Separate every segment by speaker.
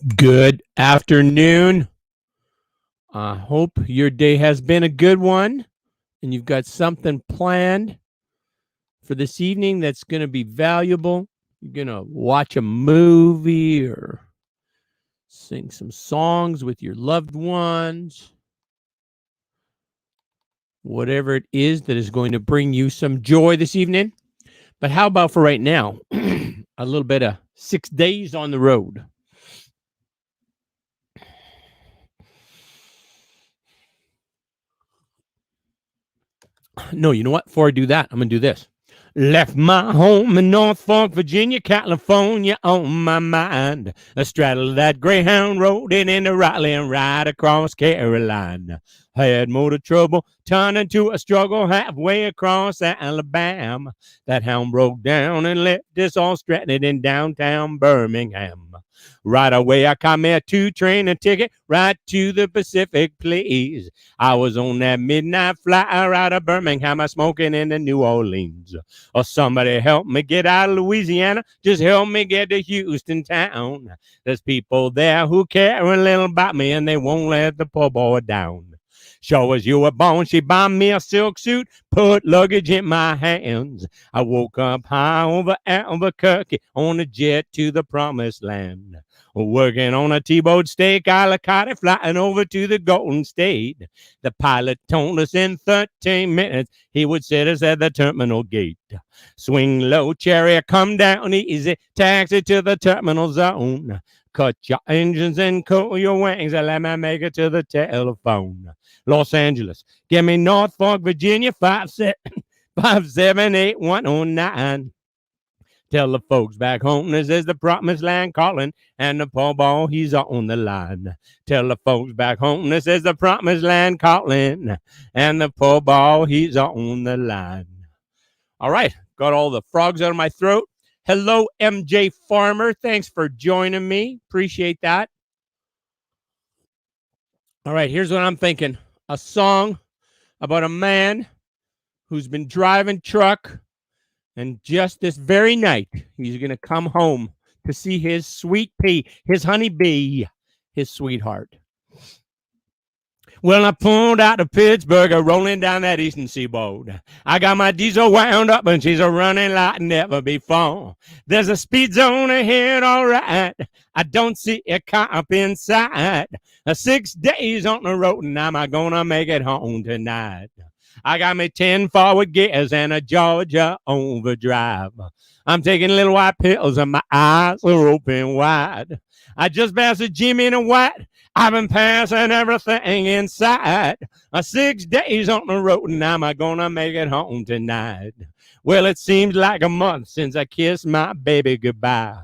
Speaker 1: Good afternoon. I hope your day has been a good one and you've got something planned for this evening that's going to be valuable. You're going to watch a movie or sing some songs with your loved ones. Whatever it is that is going to bring you some joy this evening. But how about for right now? A little bit of 6 days on the road. No, you know what? Before I do that, I'm going to do this. Left my home in Norfolk, Virginia, California on my mind. I straddled that Greyhound road and into Raleigh and right across Carolina. Had motor trouble, turned into a struggle halfway across Alabama. That hound broke down and left us all stranded in downtown Birmingham. Right away, I caught me a 2-train ticket right to the Pacific, please. I was on that midnight flyer out of Birmingham, smoking into New Orleans. Or somebody help me get out of Louisiana. Just help me get to Houston town. There's people there who care a little about me, and they won't let the poor boy down. Sure as you were born, she bought me a silk suit, put luggage in my hands. I woke up high over Albuquerque on a jet to the promised land. Working on a T-bone steak, I caught it flying over to the Golden State. The pilot told us in 13 minutes he would set us at the terminal gate. Swing low, chariot, come down easy, taxi to the terminal zone. Cut your engines and cool your wings and let me make it to the telephone. Los Angeles, give me Norfolk, Virginia, 578-109. Tell the folks back home this is the promised land calling, and the poor boy, he's on the line. Tell the folks back home this is the promised land calling, and the poor boy, he's on the line. All right, got all the frogs out of my throat. Hello, MJ Farmer. Thanks for joining me. Appreciate that. All right, here's what I'm thinking. A song about a man who's been driving truck, and just this very night, he's going to come home to see his sweet pea, his honeybee, his sweetheart. Well, I pulled out of Pittsburgh, rolling down that eastern seaboard. I got my diesel wound up, and she's running like never before. There's a speed zone ahead, all right. I don't see a cop inside. 6 days on the road, and I'm gonna make it home tonight. I got me 10 forward gears and a Georgia overdrive. I'm taking little white pills, and my eyes are open wide. I just passed a Jimmy in a white. I've been passing everything inside. 6 days on the road, and I'm gonna make it home tonight. Well, it seems like a month since I kissed my baby goodbye.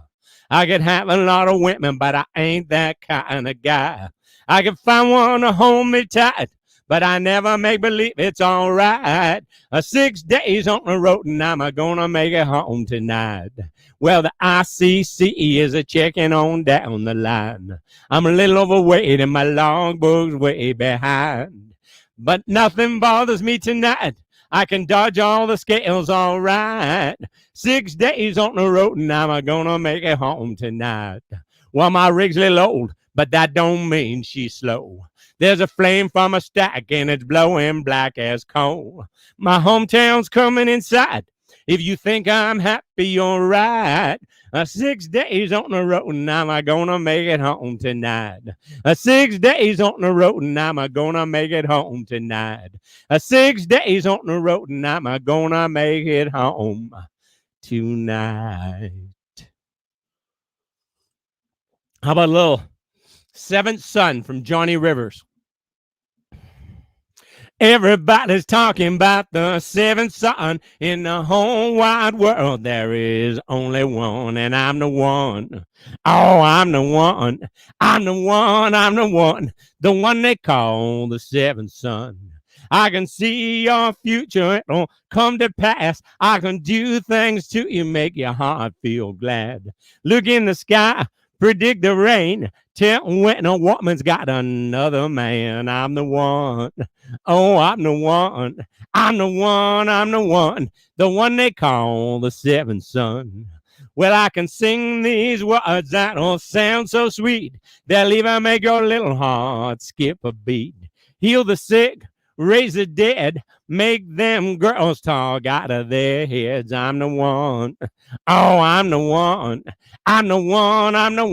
Speaker 1: I could have a lot of women, but I ain't that kind of guy. I could find one to hold me tight, but I never make believe it's all right. 6 days on the road, and I'm gonna make it home tonight. Well, the ICC is a checking on down the line. I'm a little overweight and my logbook's way behind. But nothing bothers me tonight. I can dodge all the scales all right. 6 days on the road, and I'm gonna make it home tonight. Well, my rig's a little old, but that don't mean she's slow. There's a flame from a stack, and it's blowing black as coal. My hometown's coming inside. If you think I'm happy, you're right. 6 days on the road, and I'm gonna make it home tonight. 6 days on the road, and I'm gonna make it home tonight. 6 days on the road, and I'm gonna make it home tonight. How about a little Seventh Son from Johnny Rivers? Everybody's talking about the seventh son in the whole wide world. There is only one, and I'm the one. Oh, I'm the one. I'm the one. I'm the one. The one they call the seventh son. I can see your future. It'll come to pass. I can do things to you, make your heart feel glad. Look in the sky, predict the rain. Tell when a woman's got another man. I'm the one. Oh, I'm the one. I'm the one. I'm the one. The one they call the seventh son. Well, I can sing these words that all sound so sweet. They'll even make your little heart skip a beat. Heal the sick, raise the dead, make them girls talk out of their heads. I'm the one. Oh, I'm the one. I'm the one. I'm the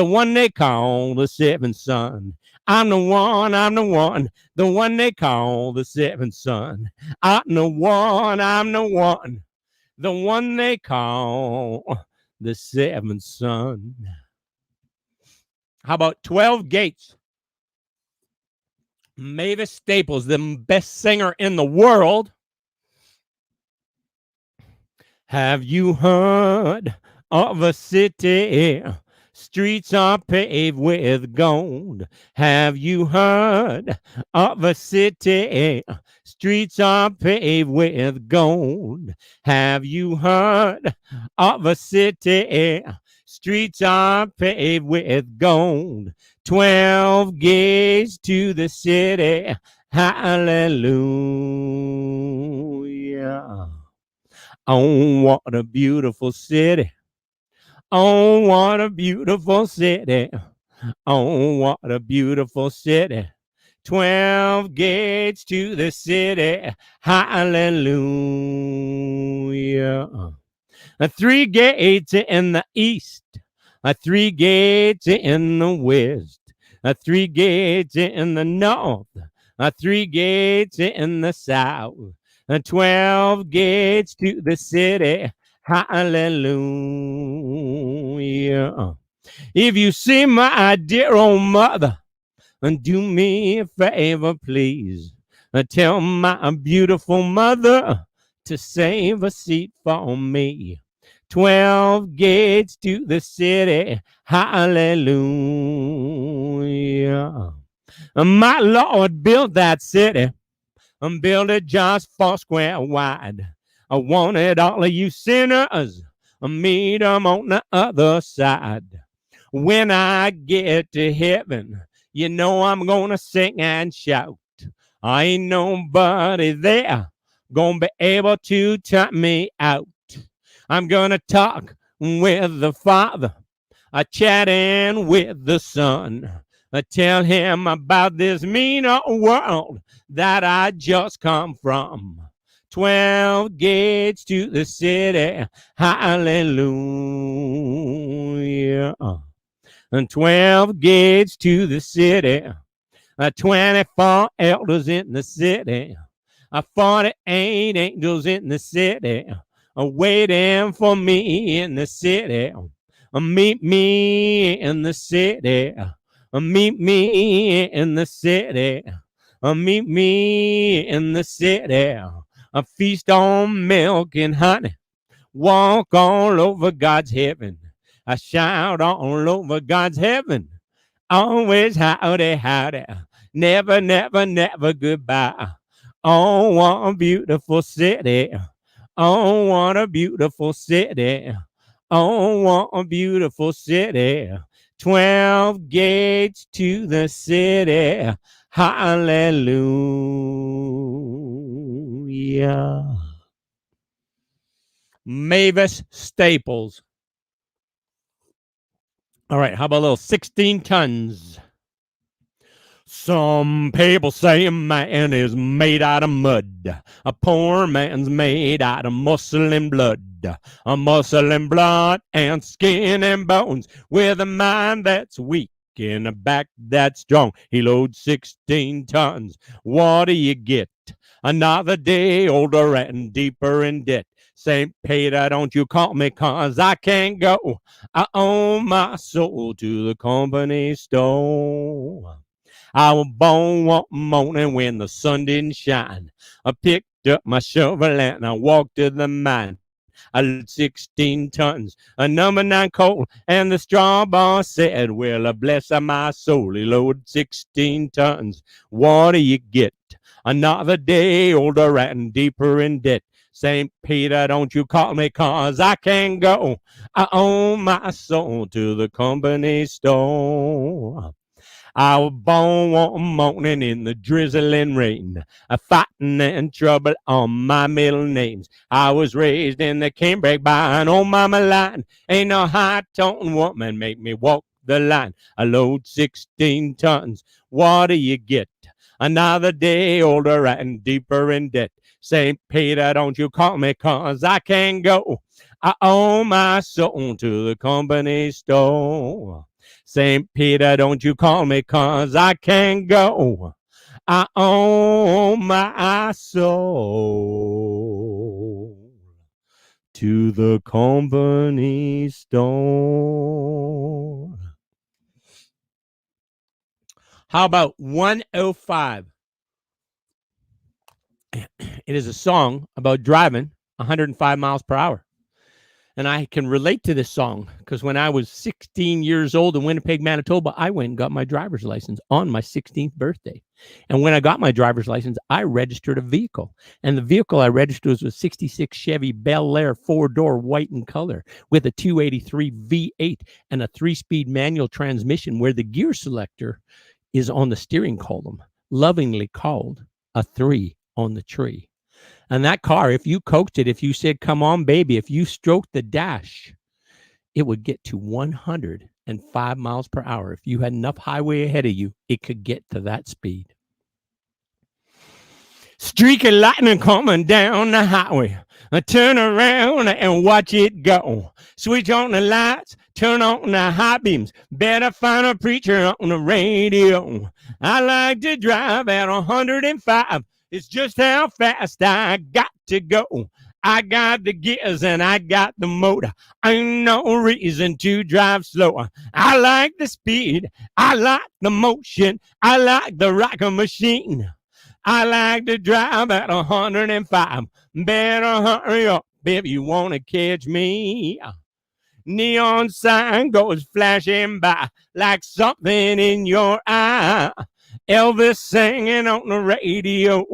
Speaker 1: one they call the seventh son. I'm the one. I'm the one they call the seventh son. I'm the one. The one they call the seventh son. How about 12 Gates? Mavis Staples, the best singer in the world. Have you heard of a city? Streets are paved with gold. Have you heard of a city? Streets are paved with gold. Have you heard of a city? Streets are paved with gold. 12 gates to the city. Hallelujah. Oh, what a beautiful city. Oh, what a beautiful city. Oh, what a beautiful city. 12 gates to the city. Hallelujah. 3 gates in the east. 3 gates in the west. 3 gates in the north. 3 gates in the south. 12 gates to the city. Hallelujah. If you see my dear old mother, do me a favor, please. Tell my beautiful mother to save a seat for me. 12 gates to the city. Hallelujah. My Lord built that city. Build it just 4 square wide. I wanted all of you sinners, meet them on the other side. When I get to heaven, you know I'm gonna sing and shout. I ain't nobody there gonna be able to turn me out. I'm gonna talk with the Father, chatting with the Son. Tell him about this mean old world that I just come from. 12 gates to the city. Hallelujah. And 12 gates to the city. 24 elders in the city. 48 angels in the city. Waiting for me in the city. Meet me in the city. Meet me in the city. Meet me in the city. A feast on milk and honey. Walk all over God's heaven. I shout all over God's heaven. Always howdy, howdy. Never, never, never goodbye. Oh, what a beautiful city. Oh, what a beautiful city. Oh, what a beautiful city. 12 gates to the city. Hallelujah. Mavis Staples. All right, how about a little 16 tons? Some people say a man is made out of mud. A poor man's made out of muscle and blood. A muscle and blood and skin and bones with a mind that's weak and a back that's strong. He loads 16 tons. What do you get? Another day older and deeper in debt. St. Peter, don't you call me, 'cause I can't go. I owe my soul to the company store. I was born one morning when the sun didn't shine. I picked up my shovel and I walked to the mine. I loaded 16 tons, a number 9 coal, and the straw boss said, well, bless my soul, he loaded 16 tons. What do you get? Another day older and deeper in debt. St. Peter, don't you call me, 'cause I can't go. I owe my soul to the company store. I was born one morning in the drizzling rain, fighting and trouble on my middle names. I was raised in the canebrake by an old mama line. Ain't no high-tone woman make me walk the line. I load 16 tons. What do you get? Another day older and deeper in debt. St. Peter, don't you call me, 'cause I can't go. I owe my soul to the company store. St. Peter, don't you call me, 'cause I can't go. I owe my soul to the company store. How about 105? It is a song about driving 105 miles per hour. And I can relate to this song because when I was 16 years old in Winnipeg, Manitoba, I went and got my driver's license on my 16th birthday. And when I got my driver's license, I registered a vehicle. And the vehicle I registered was a 66 Chevy Bel Air 4-door white in color with a 283 V8 and a 3-speed manual transmission where the gear selector is on the steering column, lovingly called a 3 on the tree. And that car, if you coaxed it, if you said, "Come on, baby," if you stroked the dash, it would get to 105 miles per hour. If you had enough highway ahead of you, it could get to that speed. Streak of lightning coming down the highway. I turn around and watch it go. Switch on the lights, turn on the high beams. Better find a preacher on the radio. I like to drive at 105. It's just how fast I got to go. I got the gears and I got the motor. Ain't no reason to drive slower. I like the speed. I like the motion. I like the rocker machine. I like to drive at 105. Better hurry up if you want to catch me. Neon sign goes flashing by like something in your eye. Elvis singing on the radio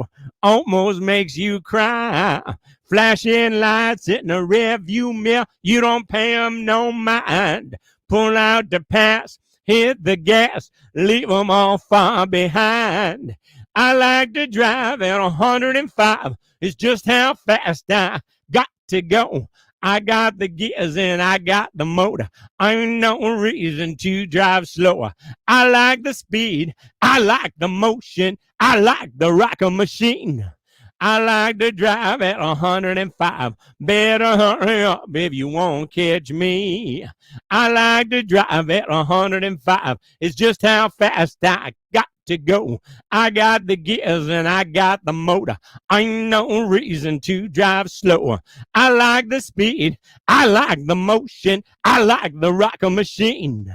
Speaker 1: almost makes you cry. Flashing lights in the rear view mirror, you don't pay them no mind. Pull out the pass, hit the gas, leave them all far behind. I like to drive at 105. It's just how fast I got to go. I got the gears and I got the motor. Ain't no reason to drive slower. I like the speed. I like the motion. I like the rocker machine. I like to drive at 105. Better hurry up if you won't catch me. I like to drive at 105. It's just how fast I got to go. I got the gears and I got the motor. Ain't no reason to drive slower. I like the speed. I like the motion. I like the rocker machine.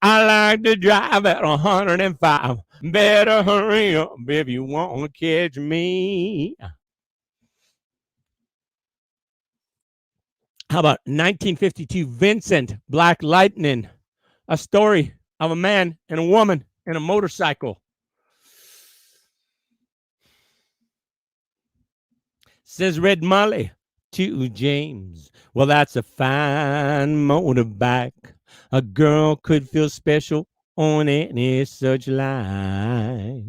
Speaker 1: I like to drive at 105. Better hurry up if you want to catch me. How about 1952, Vincent, Black Lightning, a story of a man and a woman and a motorcycle. Says Red Molly to James, "Well, that's a fine motorbike. A girl could feel special on any such like."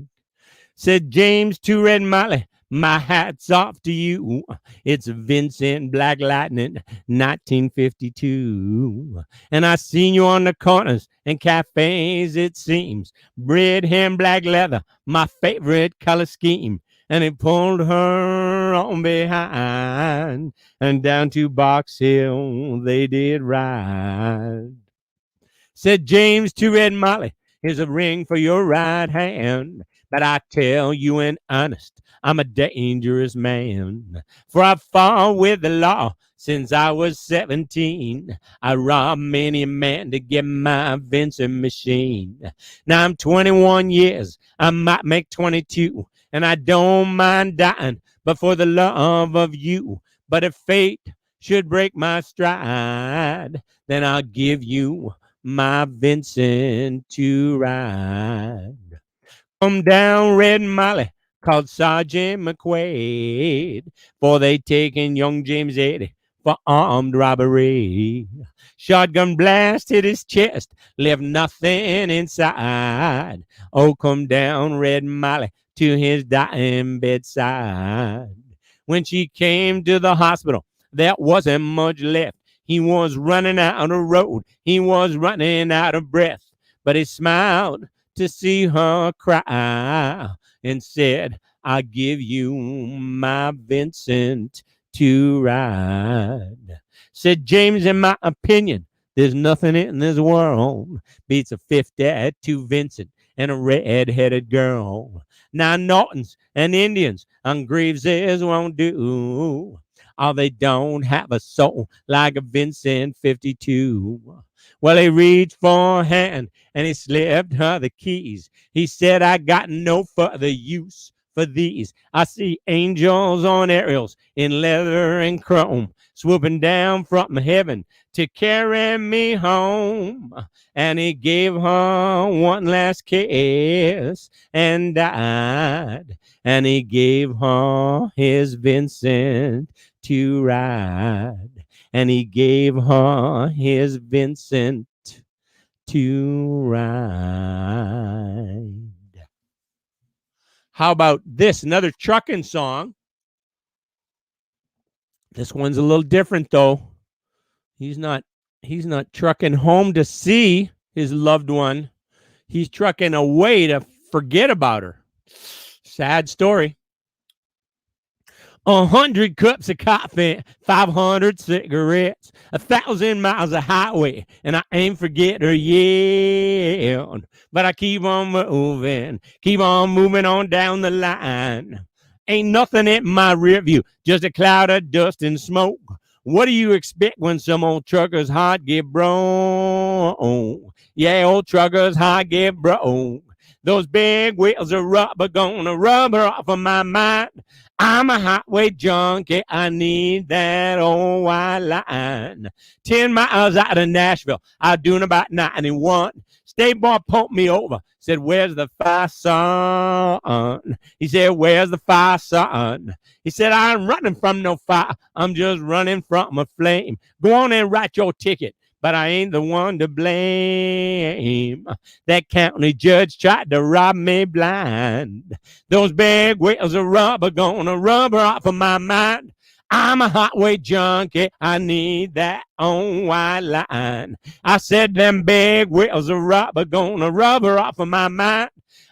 Speaker 1: Said James to Red Molly, "My hat's off to you. It's Vincent Black Lightning, 1952. And I seen you on the corners and cafes, it seems. Red hair, black leather, my favorite color scheme." And he pulled her on behind, and down to Box Hill they did ride. Said James to Red Molly, "Here's a ring for your right hand. But I tell you in honest, I'm a dangerous man. For I've fought with the law since I was 17. I robbed many a man to get my Vincent machine. Now I'm 21 years, I might make 22. And I don't mind dying, but for the love of you. But if fate should break my stride, then I'll give you my Vincent to ride." Come down Red Molly, called Sergeant McQuaid, for they taken young James Eddy for armed robbery. Shotgun blast hit his chest, left nothing inside. Oh, come down, Red Molly, to his dying bedside. When she came to the hospital, there wasn't much left. He was running out of road. He was running out of breath. But he smiled to see her cry and said, I'll give you my Vincent to ride. Said James, in my opinion, there's nothing in this world beats a 52 Vincent and a red-headed girl. Now Nortons and Indians on Greaves's won't do. Oh, they don't have a soul like a Vincent 52. Well, he reached for a hand and he slipped her the keys. He said, I got no further use for these. I see angels on aerials in leather and chrome, swooping down from heaven to carry me home. And he gave her one last kiss and died. And he gave her his Vincent to ride. And he gave her his Vincent to ride. How about this? Another trucking song. This one's a little different, though. He's not trucking home to see his loved one. He's trucking away to forget about her. Sad story. 100 cups of coffee, 500 cigarettes, 1,000 miles of highway, and I ain't forget her yet. But I keep on moving on down the line. Ain't nothing in my rear view, just a cloud of dust and smoke. What do you expect when some old trucker's heart get broke? Yeah, old trucker's heart get broke. Those big wheels of rubber gonna rubber off of my mind. I'm a highway junkie. I need that old white line. 10 miles out of Nashville, I doing about 91. State boy pumped me over. Said, where's the fire, son? He said, where's the fire, son? He said, I'm running from no fire. I'm just running from a flame. Go on and write your ticket, but I ain't the one to blame. That county judge tried to rob me blind. Those big wheels of rubber gonna rubber off of my mind. I'm a highway junkie. I need that on white line. I said them big wheels of rubber gonna rubber off of my mind.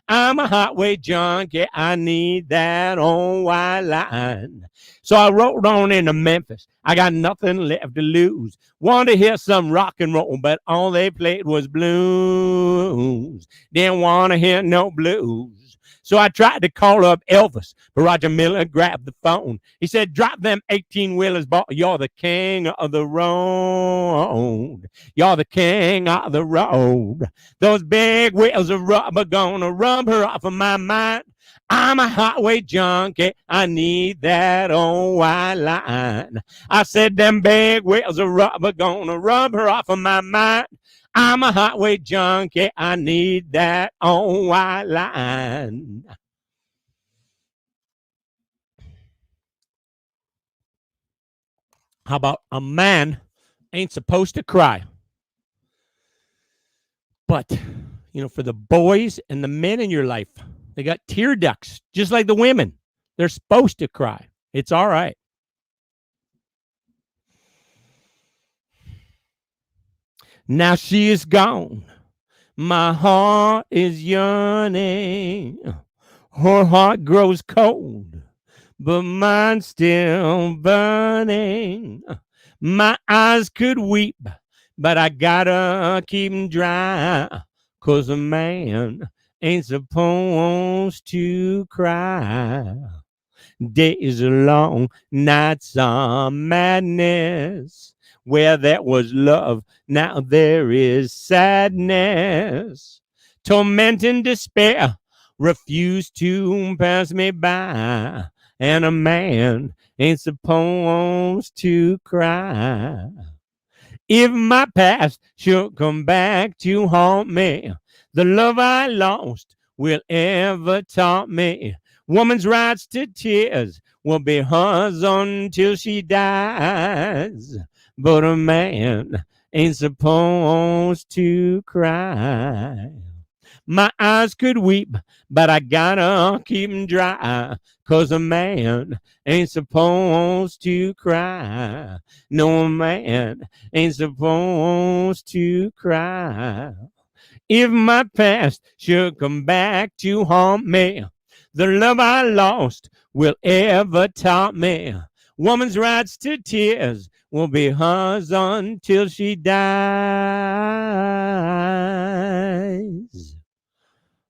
Speaker 1: I'm a highway junkie. I need that on white line. So I rode on into Memphis. I got nothing left to lose. Wanted to hear some rock and roll, but all they played was blues. Didn't want to hear no blues. So I tried to call up Elvis, but Roger Miller grabbed the phone. He said, drop them 18-wheelers, boy. You're the king of the road. You're the king of the road. Those big wheels of rubber gonna rubber off of my mind. I'm a highway junkie. I need that old white line. I said them big wheels of rubber gonna rubber off of my mind. I'm a highway junkie. I need that old white line. How about a man ain't supposed to cry? But, for the boys and the men in your life, they got tear ducts, just like the women. They're supposed to cry. It's all right. Now she is gone. My heart is yearning. Her heart grows cold, but mine's still burning. My eyes could weep, but I gotta keep 'em dry. 'Cause a man ain't supposed to cry. Days are long, nights are madness. Where there was love, now there is sadness. Torment and despair refuse to pass me by. And a man ain't supposed to cry. If my past should come back to haunt me, the love I lost will ever taunt me. Woman's rights to tears will be hers until she dies. But a man ain't supposed to cry. My eyes could weep, but I gotta keep 'em dry, 'cause a man ain't supposed to cry. No, man ain't supposed to cry. If my past should come back to haunt me, the love I lost will ever taunt me. Woman's rights to tears will be hers until she dies.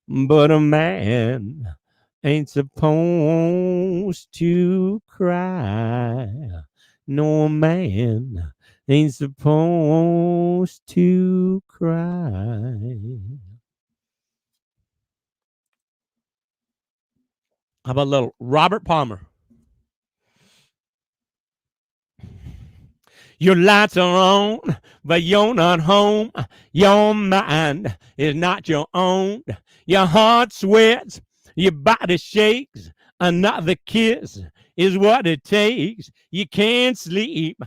Speaker 1: But a man ain't supposed to cry. No, man ain't supposed to cry. How about a little Robert Palmer? Your lights are on, but you're not home. Your mind is not your own. Your heart sweats, your body shakes. Another kiss is what it takes. You can't sleep,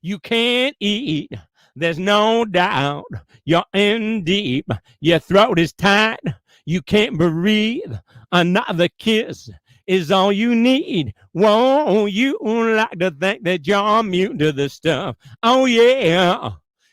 Speaker 1: you can't eat. There's no doubt you're in deep. Your throat is tight, you can't breathe. Another kiss is all you need. Won't you like to think that you're immune to the stuff? Oh yeah,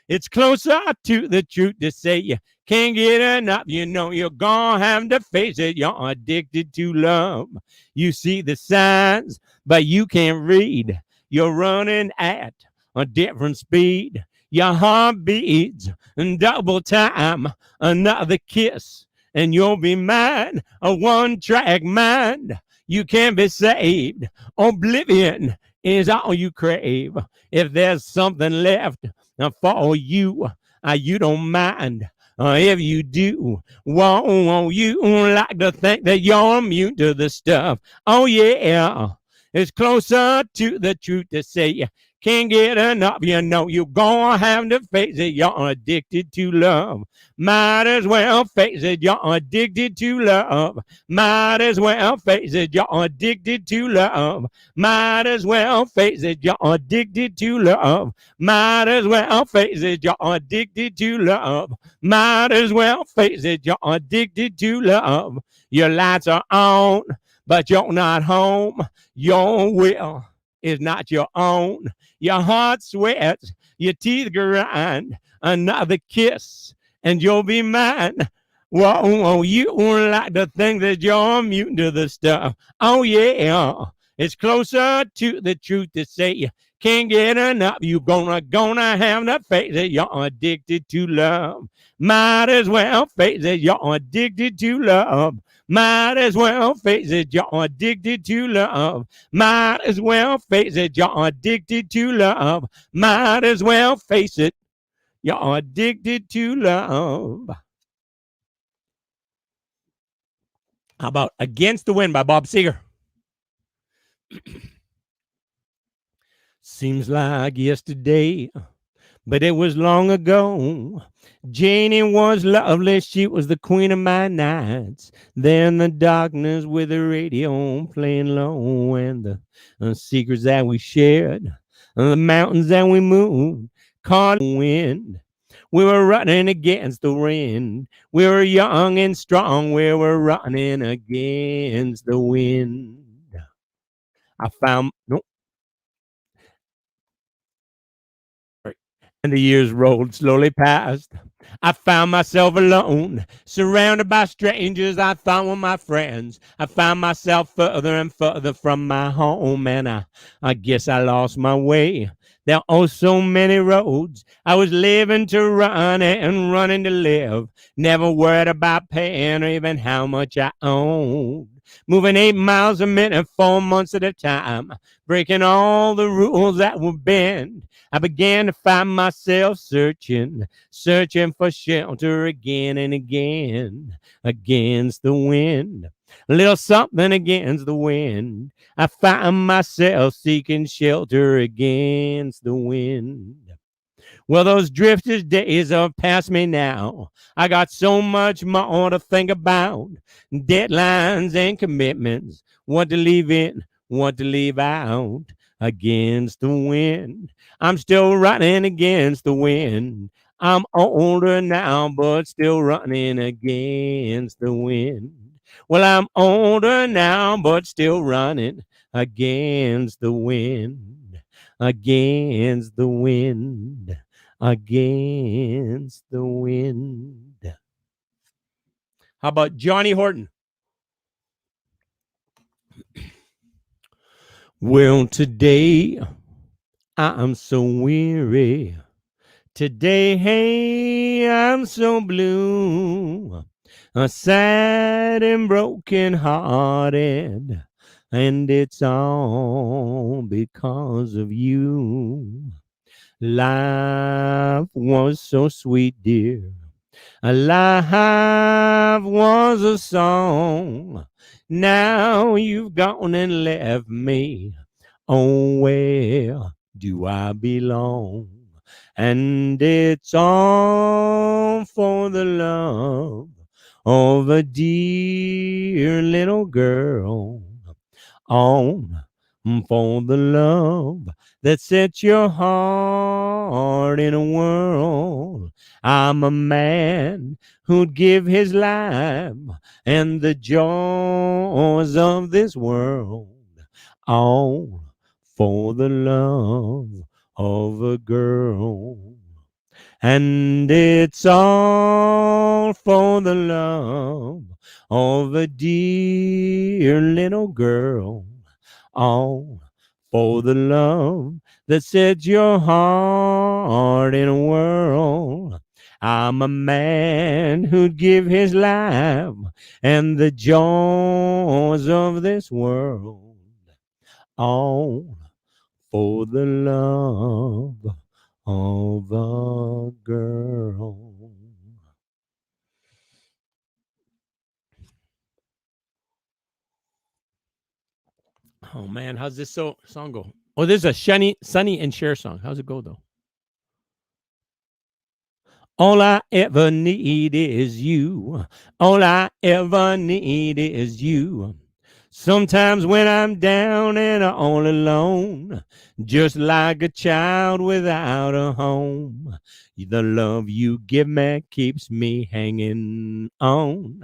Speaker 1: it's closer to the truth to say you can't get enough. You know you're gonna have to face it. You're addicted to love. You see the signs, but you can't read. You're running at a different speed. Your heart beats in double time. Another kiss and you'll be mine. A one-track mind. You can be saved. Oblivion is all you crave. If there's something left for you, you don't mind. If you do, won't you like to think that you're immune to the stuff? Oh yeah, it's closer to the truth to say you can't get enough. You know you're gonna have to face it. You're addicted to love. Might as well face it. You're addicted to love. Might as well face it. You're addicted to love. Might as well face it. You're addicted to love. Might as well face it. You're addicted to love. Might as well face it. You're addicted to love. Your lights are on, but you're not home. Your will is not your own. Your heart sweats, your teeth grind. Another kiss, and you'll be mine. Whoa, you won't like to think that you're immune to the stuff. Oh yeah, it's closer to the truth to say you can't get enough. You gonna have to face it. You're addicted to love. Might as well face it. You're addicted to love. Might as well face it, you're addicted to love. Might as well face it, you're addicted to love. Might as well face it, you're addicted to love. How about Against the Wind by Bob Seeger? Seems like yesterday, but it was long ago. Janie was lovely, she was the queen of my nights. There in the darkness with the radio playing low, and the secrets that we shared, and the mountains that we moved, caught in the wind. We were running against the wind. We were young and strong, we were running against the wind. I found, nope. And the years rolled slowly past. I found myself alone, surrounded by strangers I thought were my friends. I found myself further and further from my home, and I guess I lost my way. There are oh so many roads. I was living to run and running to live. Never worried about paying or even how much I owned. Moving 8 miles a minute, 4 months at a time, breaking all the rules that were bent. I began to find myself searching for shelter again and again, against the wind. A little something against the wind. I find myself seeking shelter against the wind. Well, those drifter's days are past me now. I got so much more to think about. Deadlines and commitments. What to leave in, what to leave out against the wind. I'm still running against the wind. I'm older now, but still running against the wind. Well, I'm older now, but still running against the wind, against the wind, against the wind. How about Johnny Horton? Well, today I'm so weary. Today, hey, I'm so blue, sad and broken hearted, and it's all because of you. Life was so sweet, dear. Life was a song. Now you've gone and left me. Oh, where do I belong? And it's all for the love of a dear little girl. On for the love that sets your heart in a whirl. I'm a man who'd give his life and the joys of this world, all for the love of a girl. And it's all for the love of a dear little girl, all for the love that sets your heart in a whirl. I'm a man who'd give his life and the joys of this world, all for the love of a girl. Oh man, how's this song go? Oh, this is a Sonny and Cher song. How's it go though? All I ever need is you. All I ever need is you. Sometimes when I'm down and all alone, just like a child without a home, the love you give me keeps me hanging on.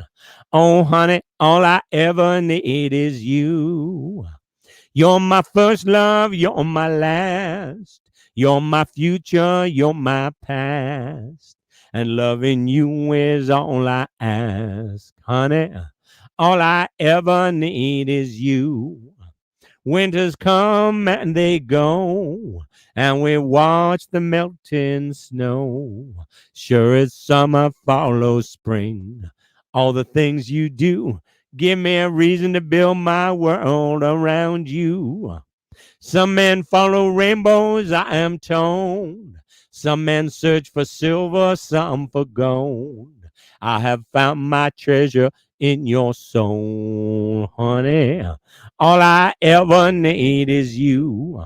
Speaker 1: Oh, honey, all I ever need is you. You're my first love, you're my last. You're my future, you're my past. And loving you is all I ask, honey. All I ever need is you. Winters come and they go, and we watch the melting snow. Sure as summer follows spring, all the things you do give me a reason to build my world around you. Some men follow rainbows, I am told. Some men search for silver, some for gold. I have found my treasure in your soul, honey. All I ever need is you.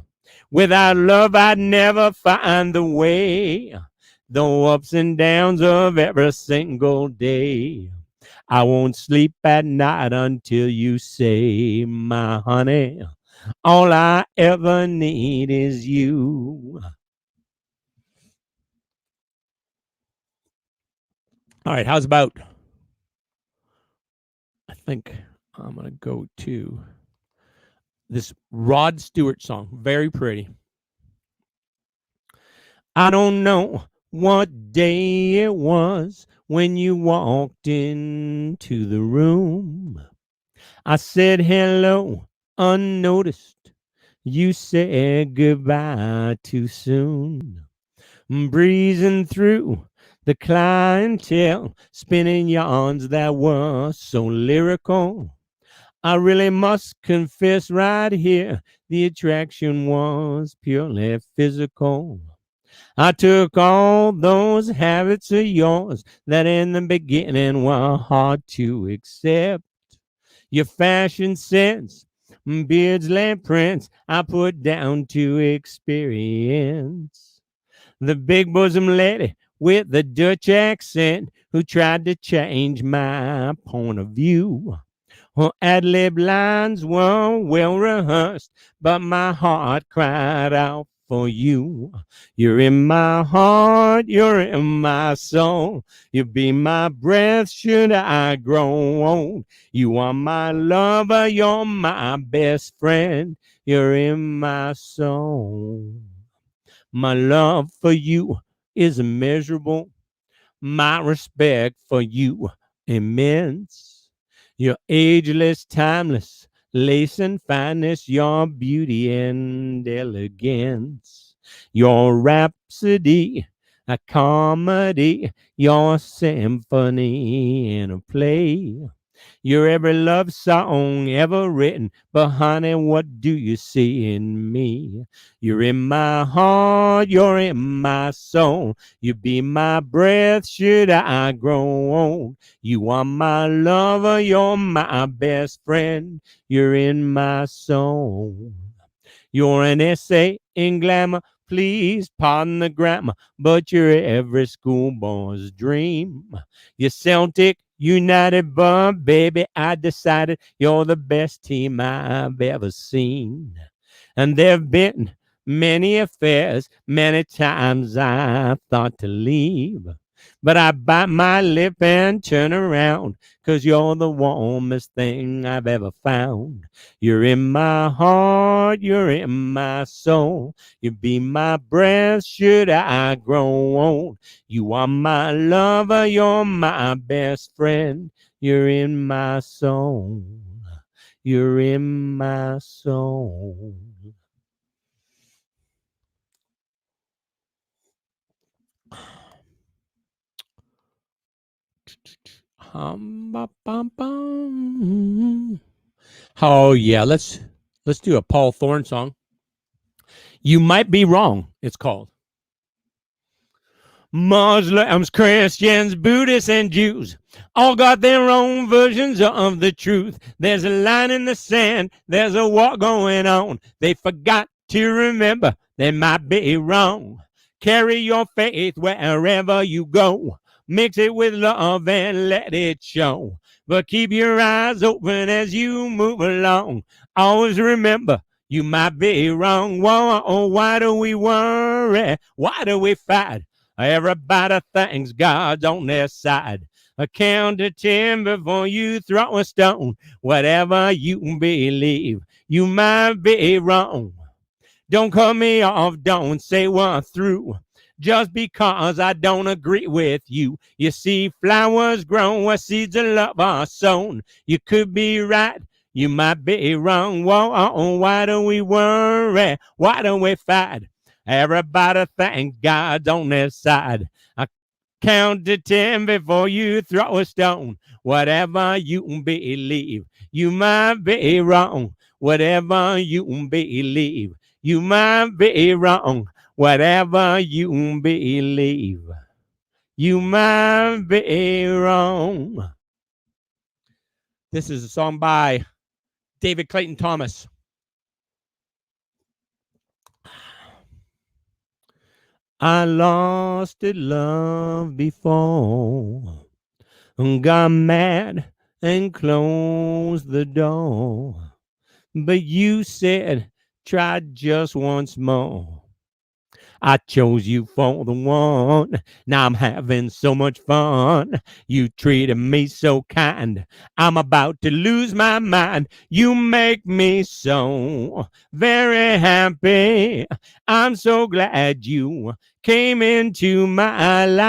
Speaker 1: Without love, I'd never find the way. The ups and downs of every single day. I won't sleep at night until you say, my honey, all I ever need is you. All right, how's about? I think I'm going to go to this Rod Stewart song. Very pretty. I don't know what day it was when you walked into the room. I said hello unnoticed. You said goodbye too soon. Breezing through the clientele, spinning yarns that were so lyrical. I really must confess right here, the attraction was purely physical. I took all those habits of yours that in the beginning were hard to accept. Your fashion sense, beards, lamp prints, I put down to experience. The big bosom lady with the Dutch accent who tried to change my point of view. Ad-lib lines were well rehearsed, but my heart cried out for you. You're in my heart, you're in my soul. You be my breath should I grow old. You are my lover, you're my best friend. You're in my soul. My love for you is immeasurable. My respect for you immense. Your ageless, timeless, lace and fineness, your beauty and elegance. Your rhapsody, a comedy, your symphony in a play. Your every love song ever written. But honey, what do you see in me? You're in my heart, you're in my soul. You be my breath should I grow old. You are my lover, you're my best friend. You're in my soul. You're an essay in glamour. Please pardon the grammar, but you're every schoolboy's dream. You're Celtic United, but baby, I decided you're the best team I've ever seen. And there've been many affairs, many times I thought to leave. But I bite my lip and turn around, 'cause you're the warmest thing I've ever found. You're in my heart, you're in my soul. You be my breath should I grow old. You are my lover, you're my best friend. You're in my soul. You're in my soul. Oh yeah, let's do a Paul Thorne song. You Might Be Wrong, it's called. Muslims, Christians, Buddhists, and Jews all got their own versions of the truth. There's a line in the sand, there's a war going on. They forgot to remember they might be wrong. Carry your faith wherever you go. Mix it with love and let it show. But keep your eyes open as you move along. Always remember, you might be wrong. Whoa, why do we worry? Why do we fight? Everybody thinks God's on their side. Count to 10 before you throw a stone. Whatever you believe, you might be wrong. Don't cut me off, don't say we're through. Just because I don't agree with you. You see, flowers grow where seeds of love are sown. You could be right, you might be wrong. Whoa, why do we worry? Why do we fight? Everybody thinks God's on their side. I count to 10 before you throw a stone. Whatever you believe, you might be wrong. Whatever you believe, you might be wrong. Whatever you believe, you might be wrong. This is a song by David Clayton Thomas. I lost it love before, got mad and closed the door. But you said, try just once more. I chose you for the one. Now I'm having so much fun. You treated me so kind. I'm about to lose my mind. You make me so very happy. I'm so glad you came into my life.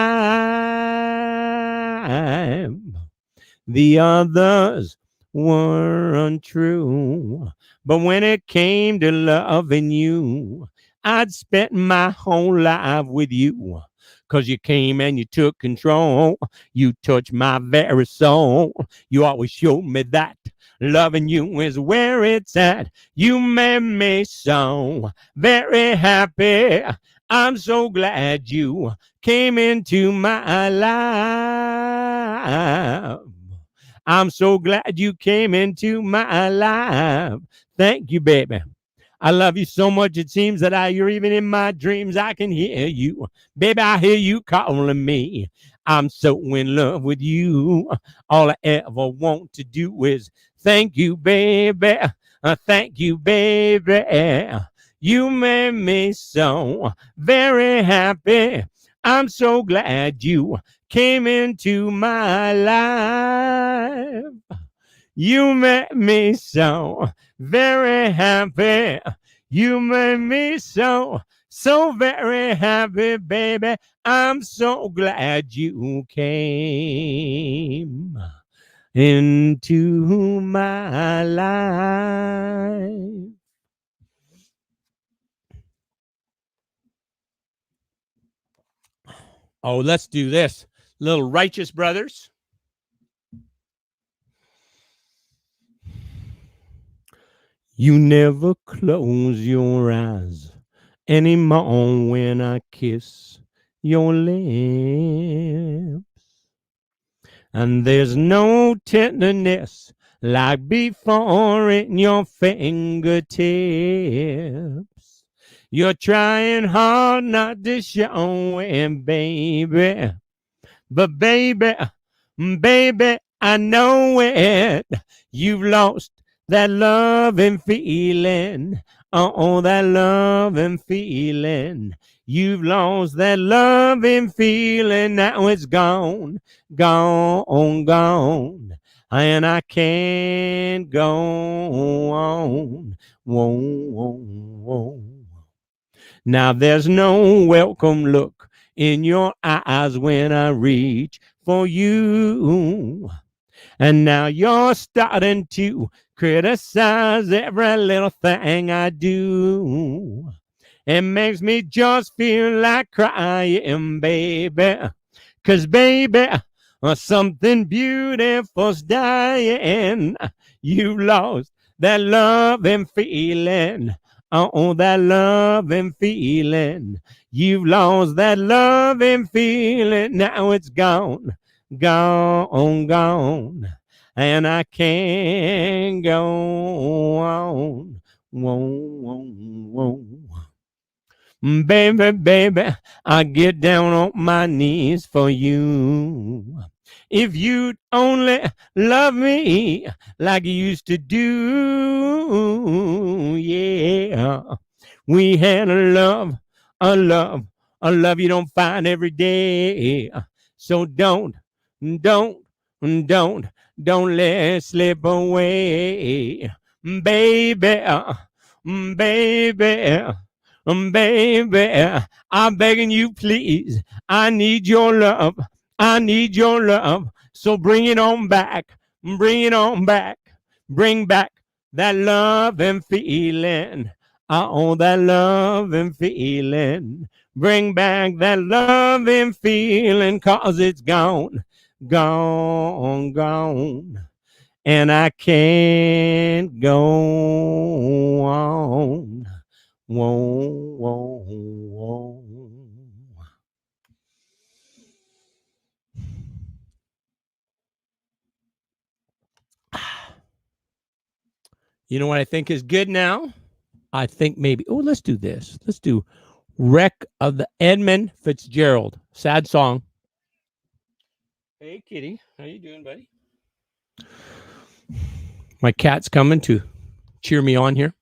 Speaker 1: The others were untrue. But when it came to loving you, I'd spent my whole life with you. 'Cause you came and you took control. You touched my very soul. You always showed me that loving you is where it's at. You made me so very happy. I'm so glad you came into my life. I'm so glad you came into my life. Thank you, baby. I love you so much. It seems that you're even in my dreams. I can hear you. Baby, I hear you calling me. I'm so in love with you. All I ever want to do is Thank you, baby. Thank you, baby. You made me so very happy. I'm so glad you came into my life. You made me so very happy. You made me so very happy, baby. I'm so glad you came into my life. Oh, let's do this. Little Righteous Brothers. You never close your eyes anymore when I kiss your lips. And there's no tenderness like before in your fingertips. You're trying hard not to show it, baby. But baby, I know it. You've lost that loving feeling. Oh, that loving feeling. You've lost that loving feeling. Now it's gone, gone. And I can't go on. Whoa. Now there's no welcome look in your eyes when I reach for you. And now you're starting to criticize every little thing I do. It makes me just feel like crying, baby. 'Cause, baby, something beautiful's dying. You've lost that loving feeling. Oh, that loving feeling. You've lost that loving feeling. Now it's gone, gone. And I can't go on. Whoa. Baby, I get down on my knees for you. If you'd only love me like you used to do, yeah. We had a love you don't find every day. So don't let it slip away. Baby, I'm begging you, please. I need your love. So bring it on back. Bring back that love and feeling. Oh, that love and feeling. Bring back that love and feeling, 'cause it's gone. And I can't go on. Whoa. You know what I think is good now? I think maybe, let's do this. Let's do Wreck of the Edmund Fitzgerald. Sad song. Hey, kitty. How you doing, buddy? My cat's coming to cheer me on here.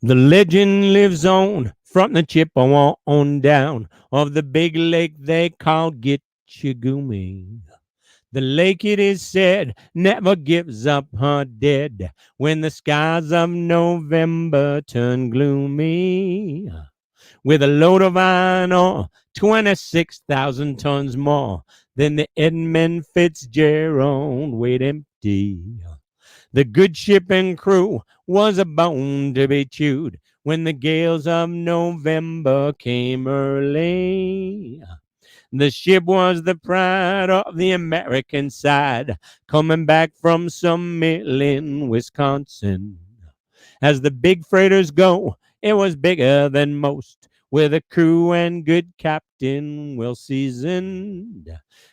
Speaker 1: The legend lives on from the Chippewa on down of the big lake they call Gitchagumi. The lake, it is said, never gives up her dead when the skies of November turn gloomy. With a load of iron ore, 26,000 tons more than the Edmund Fitzgerald weighed empty. The good ship and crew was a bone to be chewed when the gales of November came early. The ship was the pride of the American side, coming back from some mill in Wisconsin. As the big freighters go, it was bigger than most, with a crew and good captain well seasoned,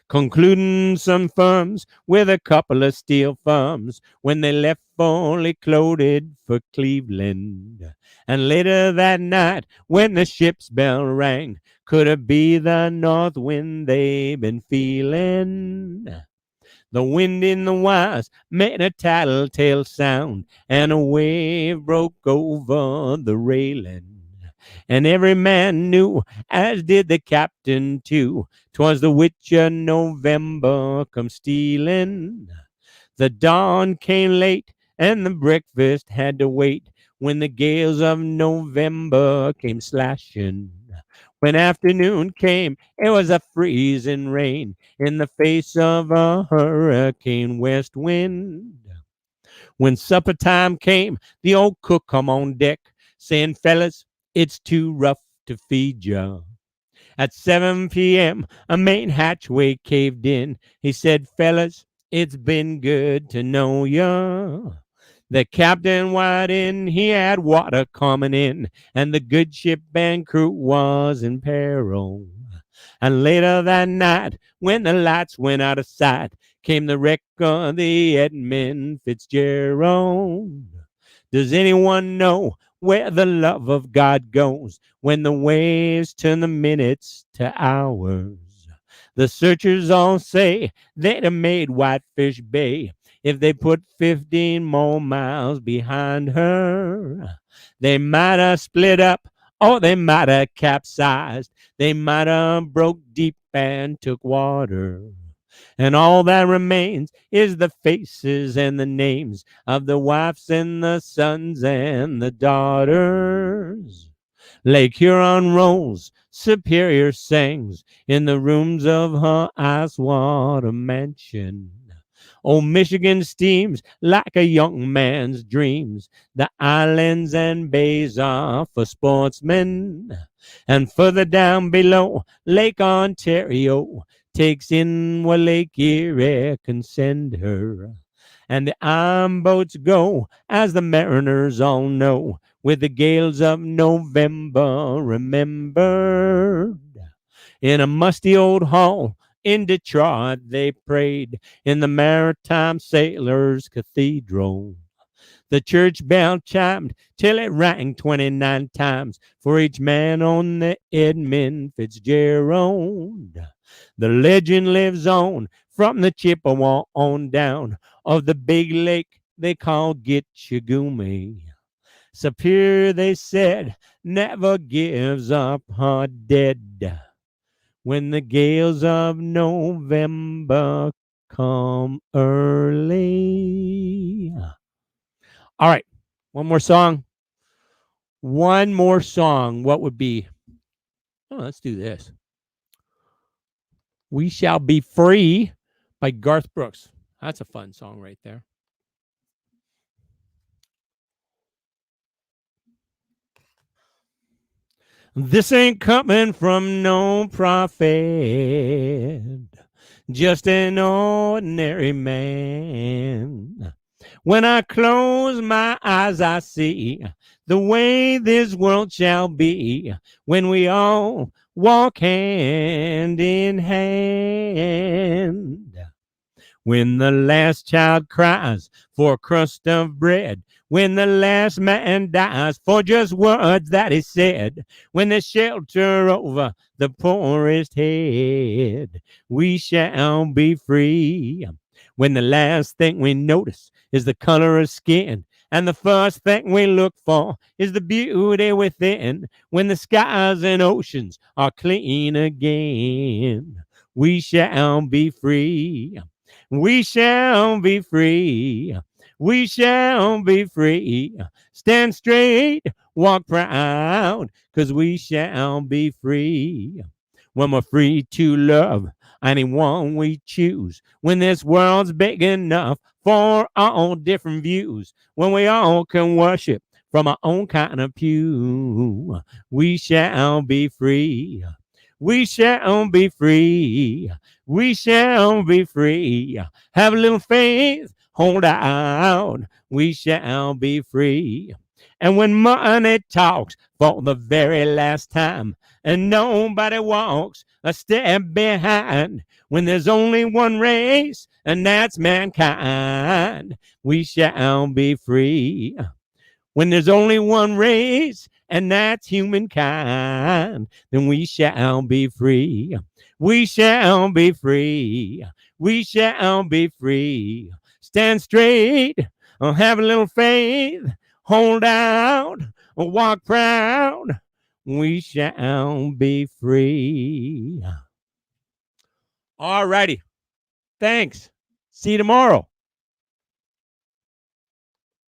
Speaker 1: concluding some firms with a couple of steel firms when they left fully loaded for Cleveland. And later that night, when the ship's bell rang, could it be the north wind they been feeling? The wind in the wires made a tattletale sound, and a wave broke over the railing. And every man knew, as did the captain too, 'twas the witch of November come stealing. The dawn came late, and the breakfast had to wait, when the gales of November came slashing. When afternoon came, it was a freezing rain in the face of a hurricane west wind. When supper time came, the old cook come on deck, saying, "Fellas, it's too rough to feed ya." At 7 p.m., a main hatchway caved in. He said, "Fellas, it's been good to know ya." The captain wide in, he had water coming in, and the good ship and crew was in peril. And later that night, when the lights went out of sight, came the wreck of the Edmund Fitzgerald. Does anyone know where the love of God goes when the waves turn the minutes to hours? The searchers all say they'd have made Whitefish Bay if they put 15 more miles behind her. They might have split up, or they might have capsized. They might have broke deep and took water. And all that remains is the faces and the names of the wives and the sons and the daughters. Lake Huron rolls, Superior sings in the rooms of her ice-water mansion. Old Michigan steams like a young man's dreams. The islands and bays are for sportsmen. And further down below, Lake Ontario takes in what Lake Erie can send her. And the iron boats go, as the mariners all know, with the gales of November remembered. In a musty old hall in Detroit they prayed, in the Maritime Sailors' Cathedral. The church bell chimed till it rang 29 times for each man on the Edmund Fitzgerald. The legend lives on from the Chippewa on down of the big lake they call Gitchagumi. Superior, they said, never gives up her dead when the gales of November come early. All right, one more song. One more song. What would be? Oh, let's do this. We Shall Be Free by Garth Brooks. That's a fun song right there. This ain't coming from no prophet, just an ordinary man. When I close my eyes, I see the way this world shall be when we all walk hand in hand. When the last child cries for a crust of bread, when the last man dies for just words that he said, when the shelter over the poorest head, we shall be free. When the last thing we notice is the color of skin, and the first thing we look for is the beauty within, when the skies and oceans are clean again, we shall be free. We shall be free. We shall be free. Stand straight, walk proud, 'cause we shall be free. When we're free to love anyone we choose, when this world's big enough for all different views, when we all can worship from our own kind of pew, we shall be free. We shall be free. We shall be free. Have a little faith, hold out. We shall be free. And when money talks for the very last time, and nobody walks a step behind, when there's only one race, and that's mankind, we shall be free. When there's only one race, and that's humankind, then we shall be free. We shall be free. We shall be free. Stand straight, have a little faith, hold out, walk proud. We shall be free. All righty. Thanks. See you tomorrow.